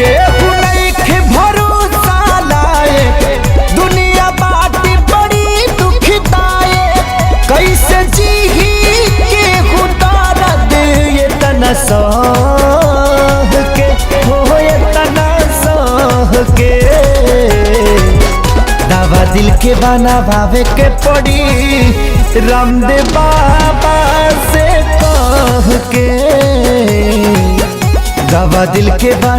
केहू नइखे भरोसा लायक, दुनिया बाटी बड़ी दुखदाए। कैसे जीही केहू दर्द ये तना सह के, हो ये तना सह के। दवा दिल के बनावे के पड़ी रामदेव बाबा से कह के। दवा दिल के बना